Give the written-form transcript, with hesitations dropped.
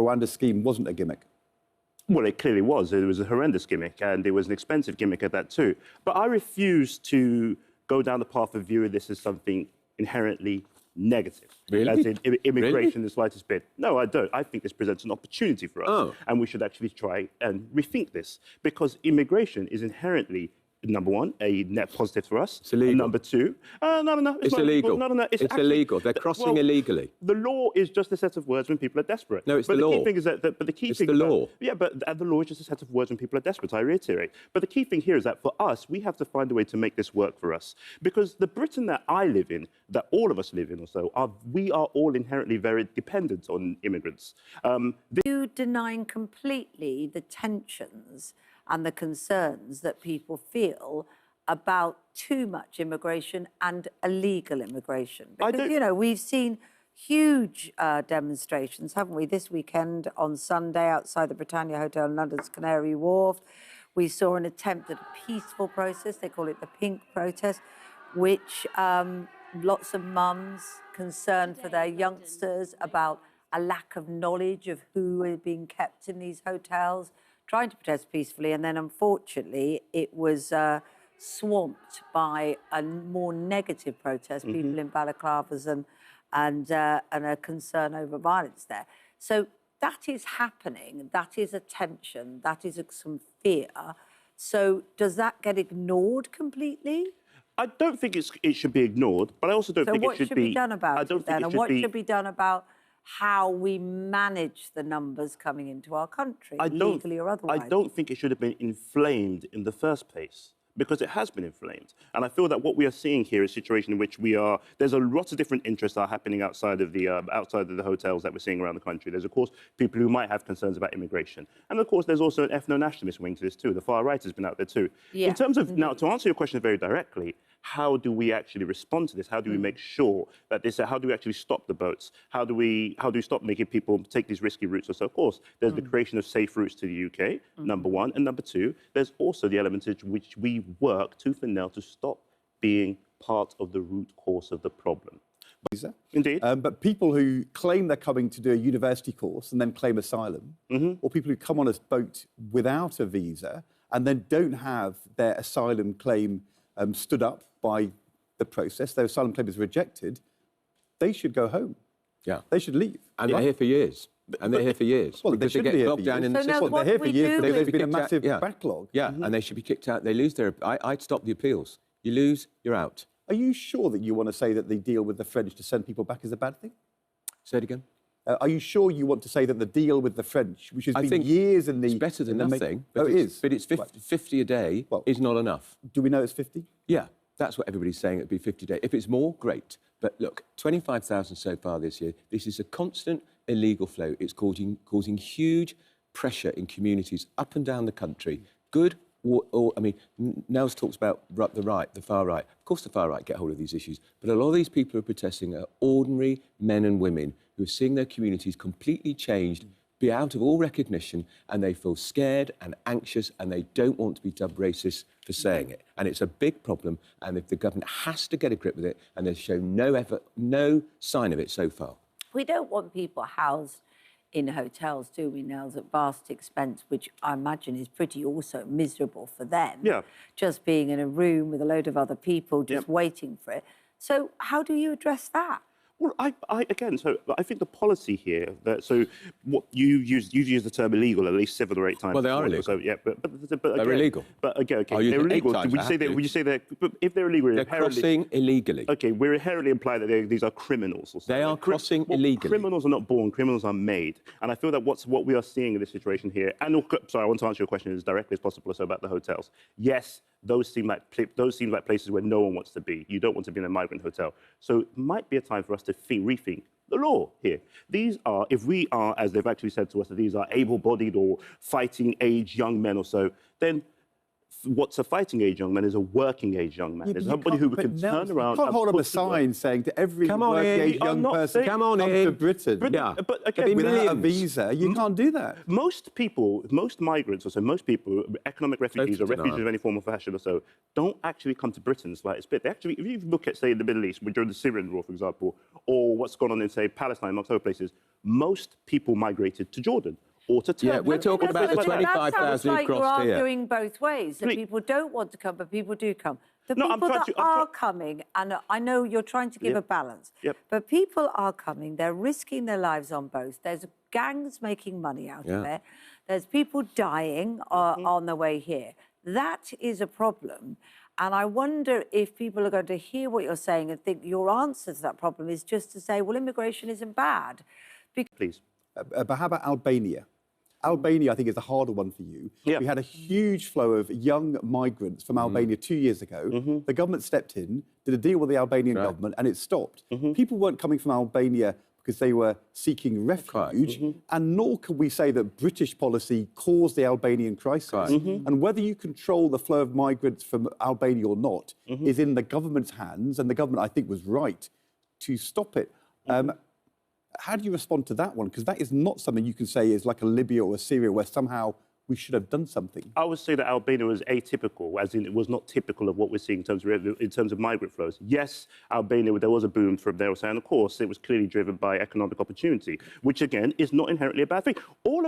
Rwanda scheme wasn't a gimmick? Well, it clearly was. It was a horrendous gimmick, and it was an expensive gimmick at that too. But I refuse to go down the path of viewing this as something inherently negative. Really? As in immigration Really? in the slightest bit. No, I don't. I think this presents an opportunity for us, and we should actually try and rethink this, because immigration is inherently, number one, a net positive for us. It's illegal. And number two, no, It's illegal. No, It's actually, illegal. They're crossing illegally. The law is just a set of words when people are desperate. No, it's but the law. Key thing is that, but the key It's thing the law. Yeah, but the law is just a set of words when people are desperate, I reiterate. But the key thing here is that for us, we have to find a way to make this work for us. Because the Britain that I live in, that all of us live in or so, we are all inherently very dependent on immigrants. You denying completely the tensions and the concerns that people feel about too much immigration and illegal immigration? Because, you know, we've seen huge demonstrations, haven't we, this weekend on Sunday outside the Britannia Hotel in London's Canary Wharf. We saw an attempt at a peaceful protest, they call it the Pink Protest, which lots of mums concerned for their youngsters about a lack of knowledge of who are being kept in these hotels, trying to protest peacefully, and then unfortunately it was swamped by a more negative protest, people in balaclavas and a concern over violence there. So that is happening, that is a tension, that is some fear. So does that get ignored completely? I don't think it should be ignored, but I also don't think it should be... So what should be done about it then? And what should be done about how we manage the numbers coming into our country, legally or otherwise? I don't think it should have been inflamed in the first place, because it has been inflamed. And I feel that what we are seeing here is a situation in which there's a lot of different interests are happening outside of the hotels that we're seeing around the country. There's, of course, people who might have concerns about immigration. And, of course, there's also an ethno-nationalist wing to this, too. The far right has been out there, too. Yeah. In terms of, now, to answer your question very directly, how do we actually respond to this? How do we make sure that how do we actually stop the boats? How do we stop making people take these risky routes? So, of course, there's the creation of safe routes to the UK, number one. And number two, there's also the element in which we work tooth and nail to stop being part of the root cause of the problem. Visa. Indeed. But people who claim they're coming to do a university course and then claim asylum, or people who come on a boat without a visa and then don't have their asylum claim stood up by the process, their asylum claim is rejected, they should go home. Yeah. They should leave. And they're here for years. And they're here for years. Well, they shouldn't be here for years. In the system. Well, they're here for years because there's been a massive backlog. Yeah, and they should be kicked out. They lose their... I'd stop the appeals. You lose, you're out. Are you sure that you want to say that the deal with the French to send people back is a bad thing? Say it again. Are you sure you want to say that the deal with the French, which has been years in the... It's better than nothing. But it is. But it's 50 a day is not enough. Do we know it's 50? Yeah, that's what everybody's saying, it'd be 50 a day. If it's more, great. But look, 25,000 so far this year. This is a constant illegal flow. It's causing huge pressure in communities up and down the country. Good I mean, Nels talks about the far right. Of course the far right get hold of these issues, but a lot of these people who are protesting are ordinary men and women who are seeing their communities completely changed, be out of all recognition, and they feel scared and anxious, and they don't want to be dubbed racist for saying it. And it's a big problem, and if the government has to get a grip with it, and they've shown no effort, no sign of it so far. We don't want people housed in hotels, do we, Nels, at vast expense, which I imagine is pretty also miserable for them. Yeah. Just being in a room with a load of other people, just waiting for it. So how do you address that? Well, again, so I think the policy here, so what you've used the term illegal at least 7 or 8 times. Well, they are illegal. So, yeah, but they're again, illegal. But again, okay, Oh, they're illegal. times, Would you say that? But if they're illegal, they're crossing illegally. Okay, we're inherently implying that these are criminals. Or something. They are crossing illegally. Criminals are not born; criminals are made. And I feel that what we are seeing in this situation here. And sorry, I want to answer your question as directly as possible. So about the hotels, yes. Those seem like places where no one wants to be. You don't want to be in a migrant hotel. So it might be a time for us to rethink the law here. These are, if we are, as they've actually said to us, that these are able-bodied or fighting-age young men or so, then what's a fighting age young man is a working age young man. There's somebody who can turn around. You can't and hold up put a to sign work. saying to every Come on working in. age I'm young not person, saying- Come on come in. to Britain. Yeah. But There'd be again, Without a millions. visa, you can't do that. most people, most migrants, or so most people, economic refugees or Total refugees denial. of any form of fashion or so, don't actually come to Britain the slightest bit. They actually, if you look at, say, the Middle East, during the Syrian war, for example, or what's gone on in, say, Palestine, amongst other places, most people migrated to Jordan or to Turkey. Yeah, we're talking or about the places like that. 25,000 That sounds like you're crossed here. arguing both ways, that Please. people don't want to come, but people do come. The No, I'm people trying that to- I'm are try- coming, and I know you're trying to give a balance, but people are coming, they're risking their lives on both. There's gangs making money out of it. There's people dying on the way here. That is a problem. And I wonder if people are going to hear what you're saying and think your answer to that problem is just to say, well, immigration isn't bad. Please. But how about Albania? Albania, I think, is the harder one for you. Yeah. We had a huge flow of young migrants from Albania 2 years ago. The government stepped in, did a deal with the Albanian government, and it stopped. People weren't coming from Albania because they were seeking refuge, and nor can we say that British policy caused the Albanian crisis. And whether you control the flow of migrants from Albania or not is in the government's hands, and the government, I think, was right to stop it. How do you respond to that one? Because that is not something you can say is like a Libya or a Syria where somehow we should have done something. I would say that Albania was atypical, as in it was not typical of what we're seeing in terms of migrant flows. Yes, Albania, there was a boom from there, and of course, it was clearly driven by economic opportunity, which again is not inherently a bad thing. All of